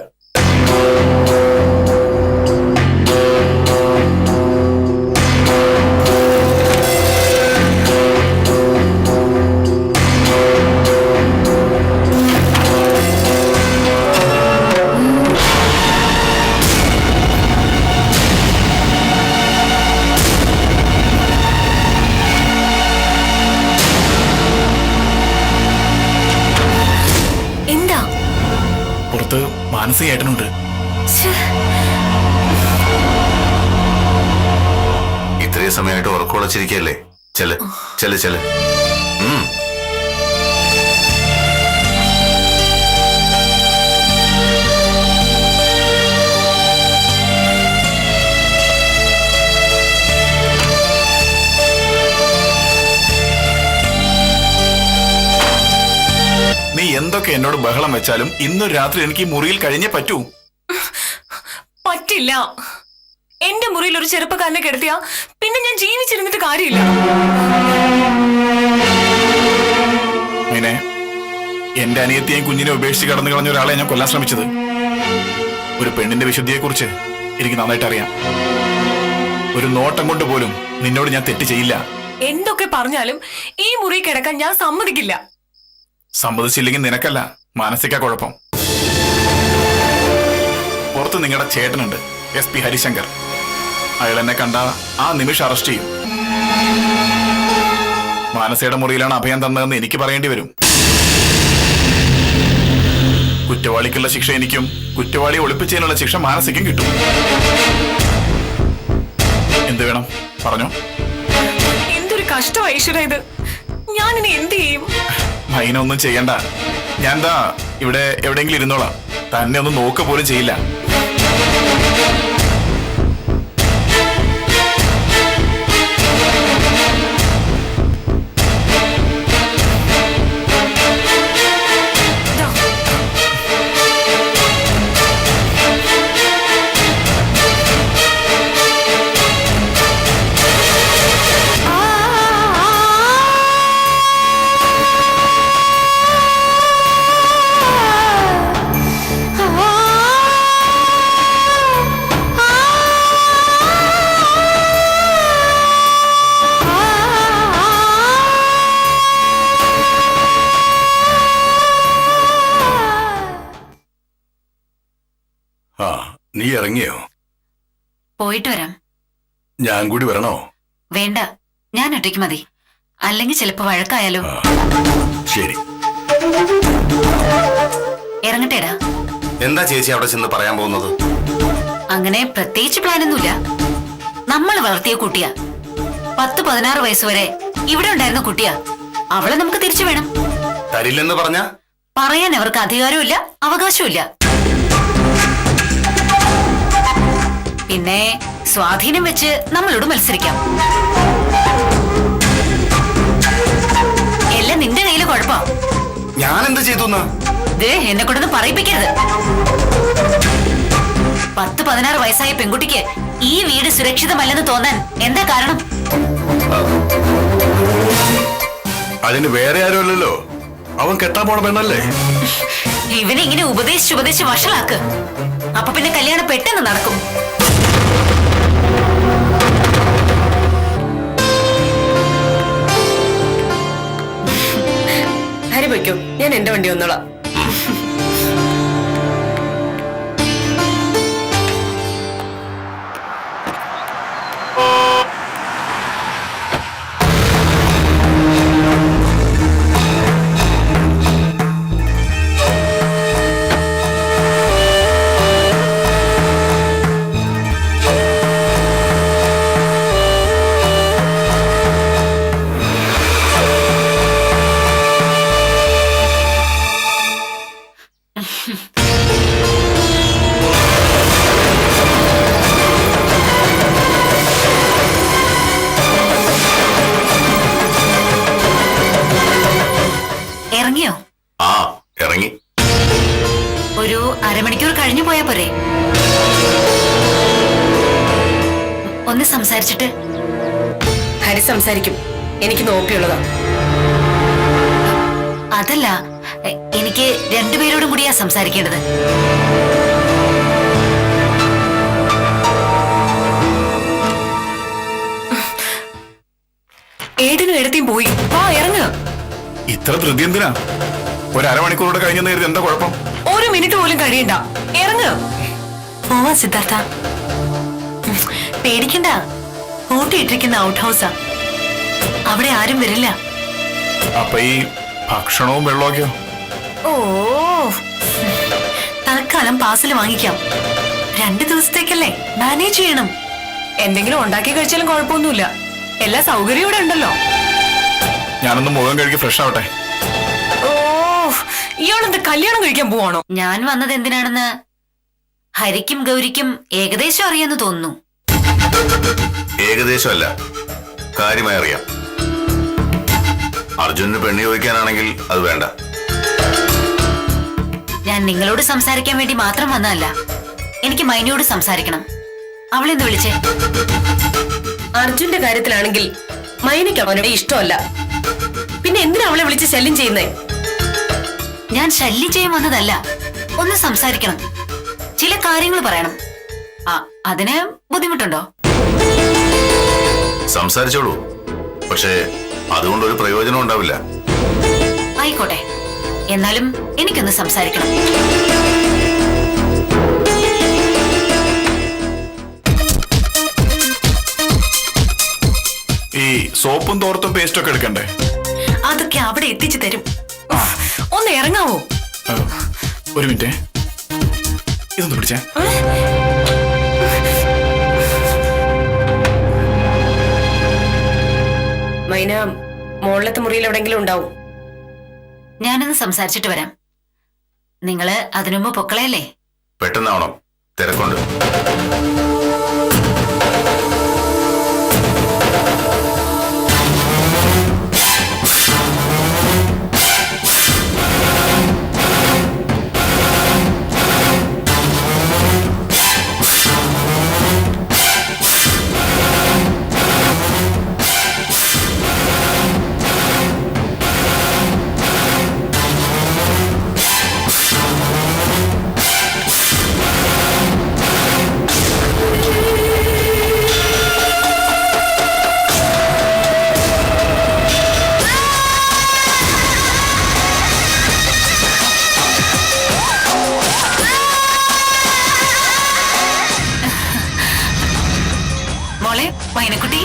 [SPEAKER 6] എന്താ?
[SPEAKER 1] പുറത്ത് മാനസിക ഏട്ടനുണ്ട്.
[SPEAKER 5] ഇത്രയും സമയമായിട്ട് ഉറക്കമുളച്ചിരിക്കല്ലേ? ചെല് ചെല് ചെല്.
[SPEAKER 1] നീ എന്തൊക്കെ എന്നോട് ബഹളം വെച്ചാലും ഇന്നൊരു രാത്രി എനിക്ക് ഈ മുറിയിൽ കഴിഞ്ഞേ പറ്റൂ.
[SPEAKER 6] പറ്റില്ല. എന്റെ മുറിയിൽ ഒരു ചെറുപ്പക്കാരനെ കിടത്തിയാ പിന്നെ ഞാൻ ജീവിച്ചിരുന്നിട്ട് കാര്യമില്ല.
[SPEAKER 1] മീനെ, എന്റെ അനിയത്തിയെയും കുഞ്ഞിനെ ഉപേക്ഷിച്ച് കടന്നു കളഞ്ഞ ഒരാളെ ഞാൻ കൊല്ലാൻ ശ്രമിച്ചത്. ഒരു പെണ്ണിന്റെ വിശുദ്ധിയെക്കുറിച്ച് എനിക്ക് നന്നായിട്ട് അറിയാം. ഒരു നോട്ടം കൊണ്ട് പോലും നിന്നോട് ഞാൻ തെറ്റ് ചെയ്യില്ല.
[SPEAKER 6] എന്തൊക്കെ പറഞ്ഞാലും ഈ മുറി കിടക്കാൻ ഞാൻ സമ്മതിക്കില്ല.
[SPEAKER 1] സമ്മതിച്ചില്ലെങ്കിൽ നിനക്കല്ല, മാനസിക കുഴപ്പം. പുറത്ത് നിങ്ങളുടെ ചേട്ടനുണ്ട്, SP ഹരിശങ്കർ. അയാൾ എന്നെ കണ്ട ആ നിമിഷം അറസ്റ്റ് ചെയ്യും. മാനസയുടെ മുറിയിലാണ് അഭയം തന്നതെന്ന് എനിക്ക് പറയേണ്ടി വരും. കുറ്റവാളിക്കുള്ള ശിക്ഷ എനിക്കും കുറ്റവാളിയെ ഒളിപ്പിച്ചതിനുള്ള ശിക്ഷ മാനസികം കിട്ടും. എന്ത് വേണം പറഞ്ഞോ.
[SPEAKER 6] എന്തൊരു കഷ്ടം ഐശ്വര്യ ഇത്. ഞാനിനി എന്ത് ചെയ്യും?
[SPEAKER 1] മൈന ഒന്നും ചെയ്യണ്ട. ഞാൻ എന്താ ഇവിടെ എവിടെയെങ്കിലും ഇരുന്നോളാം. തന്നെ ഒന്നും നോക്ക പോലും ചെയ്യില്ല.
[SPEAKER 5] നീ ഇറങ്ങിയോ?
[SPEAKER 7] പോയിട്ട് വരാം.
[SPEAKER 5] ഞാൻ കൂടി വരണോ?
[SPEAKER 7] വേണ്ട, ഞാൻ ഒറ്റയ്ക്ക് മതി. അല്ലെങ്കിൽ ചിലപ്പോ വഴക്കായാലോ.
[SPEAKER 5] ശരി.
[SPEAKER 7] ഇറങ്ങട്ടേടാ.
[SPEAKER 5] എന്താ ചേച്ചി അവിടെ ചെന്ന് പറയാൻ പോകുന്നത്?
[SPEAKER 7] അങ്ങനെ പ്രത്യേകിച്ച് പ്ലാനൊന്നുമില്ല. നമ്മൾ വളർത്തിയ കുട്ടിയാ. 10-16 വയസ്സുവരെ ഇവിടെ ഉണ്ടായിരുന്ന കുട്ടിയാ. അവളെ നമുക്ക് തിരിച്ചു വേണം.
[SPEAKER 5] തരില്ലെന്ന് പറഞ്ഞ
[SPEAKER 7] പറയാൻ അവർക്ക് അധികാരമില്ല, അവകാശമില്ല. പിന്നെ സ്വാധീനം വെച്ച് നമ്മളോട് മത്സരിക്കാം. എല്ലാം നിന്റെ കയ്യില് കുഴപ്പാ.
[SPEAKER 1] ഞാൻ എന്ത് ചെയ്തു
[SPEAKER 7] എന്നെ കൊണ്ടൊന്നും പറയിപ്പിക്കരുത്. 10-16 വയസ്സായ പെൺകുട്ടിക്ക് ഈ വീട് സുരക്ഷിതമല്ലെന്ന് തോന്നാൻ എന്താ കാരണം?
[SPEAKER 5] അതിന് വേറെ ആരുമല്ലല്ലോ, അവൻ കെട്ടാൻ പോണ പെണ്ണല്ലേ.
[SPEAKER 7] ഇവനെ ഇങ്ങനെ ഉപദേശിച്ച് വഷളാക്ക്. അപ്പൊ പിന്നെ കല്യാണം പെട്ടെന്ന് നടക്കും.
[SPEAKER 2] ഹരി വയ്ക്കും, ഞാൻ എന്റെ വണ്ടി വന്നോളാം.
[SPEAKER 7] ഇറങ്ങിയോ?
[SPEAKER 5] ആ, ഇറങ്ങി.
[SPEAKER 7] ഒരു അരമണിക്കൂർ കഴിഞ്ഞു പോയാ പോരെ? ഒന്ന് സംസാരിച്ചിട്ട്.
[SPEAKER 2] ഹരി സംസാരിക്കും, എനിക്ക് നോക്കിയുള്ളതാ.
[SPEAKER 7] അതല്ല, എനിക്ക് രണ്ടുപേരോടും കൂടിയാ സംസാരിക്കേണ്ടത്.
[SPEAKER 6] ഏട്ടനും എടുത്തേം പോയി. വാ ഇറങ്ങ്.
[SPEAKER 1] ഇത്ര ധൃതി എന്തിനാ? ഒരു അരമണിക്കൂറോടെ കഴിഞ്ഞെന്ന് കരുതി എന്താ കുഴപ്പം?
[SPEAKER 6] ഒരു മിനിറ്റ് പോലും കഴിയണ്ട, ഇറങ്ങ്. പോവാ സിദ്ധാർത്ഥ.
[SPEAKER 7] പേടിക്കണ്ട, കൂട്ടിയിട്ടിരിക്കുന്ന ഔട്ട് ഹൗസാ. അവിടെ ആരും വരില്ല.
[SPEAKER 1] അപ്പൊ ഈ ഭക്ഷണവും വെള്ളമൊക്കെയോ?
[SPEAKER 6] ഓ,
[SPEAKER 7] തൽക്കാലം പാർസൽ വാങ്ങിക്കാം. 2 ദിവസത്തേക്കല്ലേ, മാനേജ് ചെയ്യണം.
[SPEAKER 6] എന്തെങ്കിലും ഉണ്ടാക്കി കഴിച്ചാലും കുഴപ്പമൊന്നുമില്ല. എല്ലാ സൗകര്യവും ഇവിടെ ഉണ്ടല്ലോ.
[SPEAKER 1] ഞാനൊന്ന് മുഖം കഴുകി ഫ്രഷ് ആവട്ടെ.
[SPEAKER 6] ഓ, ഇയാളെന്താ കല്യാണം കഴിക്കാൻ പോവാണോ?
[SPEAKER 7] ഞാൻ വന്നത് എന്തിനാണെന്ന് ഹരിക്കും ഗൗരിക്കും ഏകദേശം അറിയാന്ന് തോന്നുന്നു.
[SPEAKER 5] ഏകദേശമല്ല, കാര്യമായി അറിയാം. അർജുനന് പെണ്ണ് ചോദിക്കാനാണെങ്കിൽ അത് വേണ്ട.
[SPEAKER 7] ഞാൻ നിങ്ങളോട് സംസാരിക്കാൻ വേണ്ടി മാത്രം വന്നതല്ല, എനിക്ക് മൈനയോട് സംസാരിക്കണം. അവളെന്ത് വിളിച്ചേ?
[SPEAKER 2] അർജുന്റെ കാര്യത്തിലാണെങ്കിൽ മൈനയ്ക്ക് അവനോട് ഇഷ്ടമല്ല. പിന്നെ എന്തിനാ അവളെ വിളിച്ച് ശല്യം ചെയ്യുന്നേ?
[SPEAKER 7] ഞാൻ ശല്യം ചെയ്യാൻ വന്നതല്ല, ഒന്ന് സംസാരിക്കണം. ചില കാര്യങ്ങൾ പറയണം. അതിന് ബുദ്ധിമുട്ടുണ്ടോ?
[SPEAKER 5] സംസാരിച്ചോളൂ, പക്ഷേ അതുകൊണ്ടൊരു പ്രയോജനം ഉണ്ടാവില്ല.
[SPEAKER 7] ആയിക്കോട്ടെ, എന്നാലും എനിക്കൊന്ന് സംസാരിക്കണം.
[SPEAKER 1] ഈ സോപ്പും തോർത്തും പേസ്റ്റും ഒക്കെ എടുക്കണ്ടേ?
[SPEAKER 6] അതൊക്കെ അവിടെ എത്തിച്ചു തരും. ഒന്ന് ഇറങ്ങാവോ?
[SPEAKER 1] ഒരു മിനിറ്റ്, ഇതൊന്ന് പിടിച്ചേ.
[SPEAKER 2] മൈന മുകളിലത്തെ മുറിയിൽ എവിടെങ്കിലും ഉണ്ടാവും.
[SPEAKER 7] ഞാനൊന്ന് സംസാരിച്ചിട്ട് വരാം. നിങ്ങള് അതിനുമ്പ് പൊക്കളയല്ലേ?
[SPEAKER 5] പെട്ടെന്നാവണം, തിരക്കുണ്ട്.
[SPEAKER 7] മോളെ മൈനക്കുട്ടി,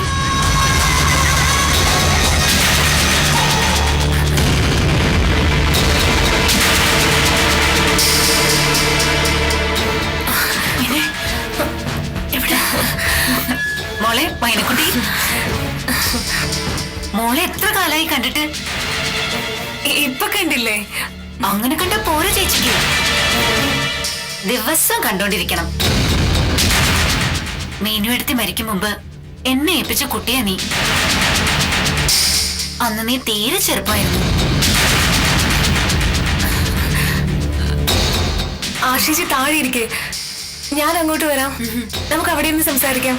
[SPEAKER 7] മോളെ മൈനക്കുട്ടി, മോളെ എത്ര കാലായി കണ്ടിട്ട്?
[SPEAKER 6] ഇപ്പൊ കണ്ടില്ലേ?
[SPEAKER 7] അങ്ങനെ കണ്ട പോരെ ചേച്ചിക്ക്. ദിവസം കണ്ടോണ്ടിരിക്കണം. മീനു എടുത്തി മരിക്കും മുമ്പ് എന്നെ ഏൽപ്പിച്ച കുട്ടിയാ നീ. അന്ന് നീ തീരെ ചെറുപ്പമായിരുന്നു.
[SPEAKER 6] ആശിച്ച് താഴെ ഇരിക്കേ, ഞാൻ അങ്ങോട്ട് വരാം. നമുക്ക് അവിടെ നിന്ന് സംസാരിക്കാം.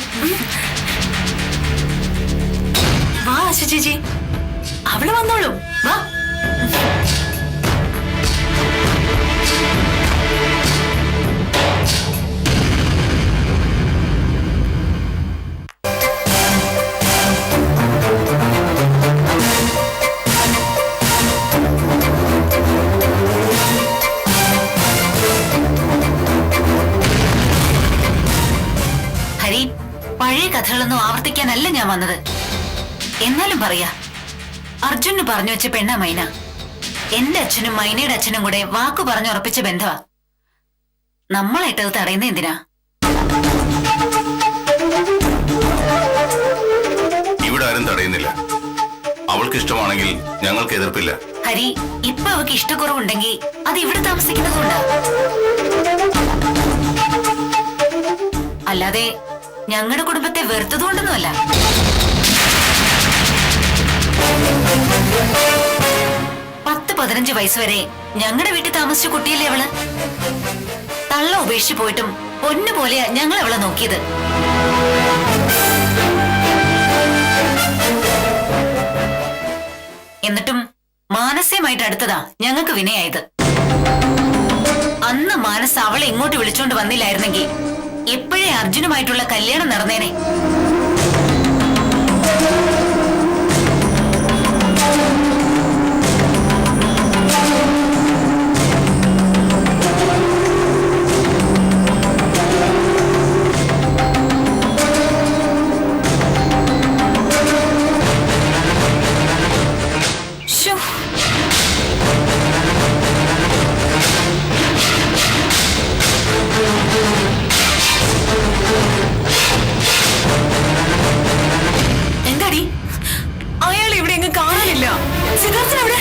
[SPEAKER 2] വാ ആശ ചേച്ചി, അവള് വന്നോളൂ. വാ.
[SPEAKER 7] ഹരി, പഴയ കഥകളൊന്നും ആവർത്തിക്കാനല്ല ഞാൻ വന്നത്. എന്നാലും പറയാ, അർജുന് പറഞ്ഞു വെച്ച പെണ്ണ മൈന. എന്റെ അച്ഛനും മൈനയുടെ അച്ഛനും കൂടെ വാക്കു പറഞ്ഞുറപ്പിച്ച ബന്ധവാ. നമ്മളായിട്ടത് തടയുന്ന എന്തിനാ?
[SPEAKER 5] ഇവിടെ ആരും തടയുന്നില്ല. അവൾക്ക് ഇഷ്ടമാണെങ്കിൽ ഞങ്ങൾക്ക് എതിർപ്പില്ല.
[SPEAKER 7] ഹരി, ഇപ്പൊ അവക്ക് ഇഷ്ടക്കുറവുണ്ടെങ്കിൽ അത് ഇവിടെ താമസിക്കുന്നതുകൊണ്ടാ. അല്ലാതെ ഞങ്ങളുടെ കുടുംബത്തെ വെറുത്തതുകൊണ്ടൊന്നുമല്ല. 10-15 വയസ്സ് വരെ ഞങ്ങളുടെ വീട്ടിൽ താമസിച്ച കുട്ടിയല്ലേ അവള്. തള്ള ഉപേക്ഷിച്ചു പോയിട്ടും പൊന്നുപോലെയാ ഞങ്ങൾ അവളെ നോക്കിയത്. എന്നിട്ടും മാനസികമായിട്ട് അടുത്തതാ ഞങ്ങൾക്ക് വിനയായത്. അന്ന് മാനസ് അവളെ ഇങ്ങോട്ട് വിളിച്ചോണ്ട് വന്നില്ലായിരുന്നെങ്കിൽ എപ്പോഴേ അർജുനുമായിട്ടുള്ള കല്യാണം നടന്നേനെ.
[SPEAKER 6] എന്താടി, അയാൾ ഇവിടെ എങ്ങും കാണാനില്ല. സിദ്ധാർത്ഥൻ അവിടെ.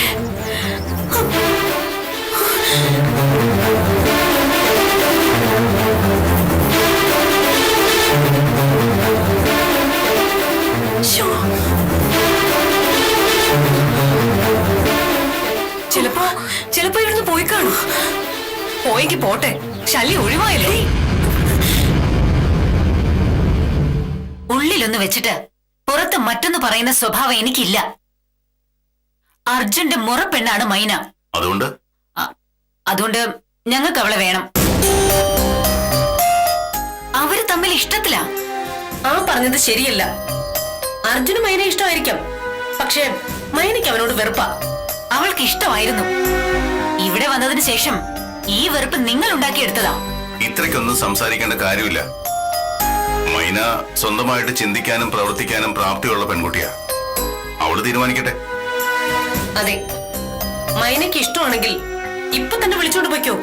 [SPEAKER 6] ചിലപ്പോ ഇവിടുന്ന് പോയി കാണും. പോയെങ്കിൽ പോട്ടെ, ശല്യം ഒഴിവായല്ലോ.
[SPEAKER 7] ഉള്ളിലൊന്ന് വെച്ചിട്ട് പുറത്ത് മറ്റൊന്ന് പറയുന്ന സ്വഭാവം എനിക്കില്ല. അർജുന്റെ മുറപ്പെണ്ണാണ് മൈന. അതുകൊണ്ട് ഞങ്ങൾക്ക് അവളെ വേണം. അവര് തമ്മിൽ ഇഷ്ടത്തിലാ.
[SPEAKER 2] ആ പറഞ്ഞത് ശരിയല്ല. അർജുന് മൈന ഇഷ്ടമായിരിക്കാം, പക്ഷെ മൈനയ്ക്ക് അവനോട് വെറുപ്പാ.
[SPEAKER 7] അവൾക്ക് ഇഷ്ടമായിരുന്നു. ഇവിടെ വന്നതിന് ശേഷം ഈ വെറുപ്പ് നിങ്ങൾ ഉണ്ടാക്കിയെടുത്തതാ.
[SPEAKER 5] ഇത്രയ്ക്കൊന്നും സംസാരിക്കേണ്ട കാര്യമില്ല. മൈന സ്വന്തമായിട്ട് ചിന്തിക്കാനും പ്രവർത്തിക്കാനും പ്രാപ്തിയുള്ള പെൺകുട്ടിയാ. അവള് തീരുമാനിക്കട്ടെ.
[SPEAKER 2] അതെ, മൈനയ്ക്ക് ഇഷ്ടമാണെങ്കിൽ ഇപ്പൊ തന്നെ വിളിച്ചോണ്ട് പോയിക്കോ.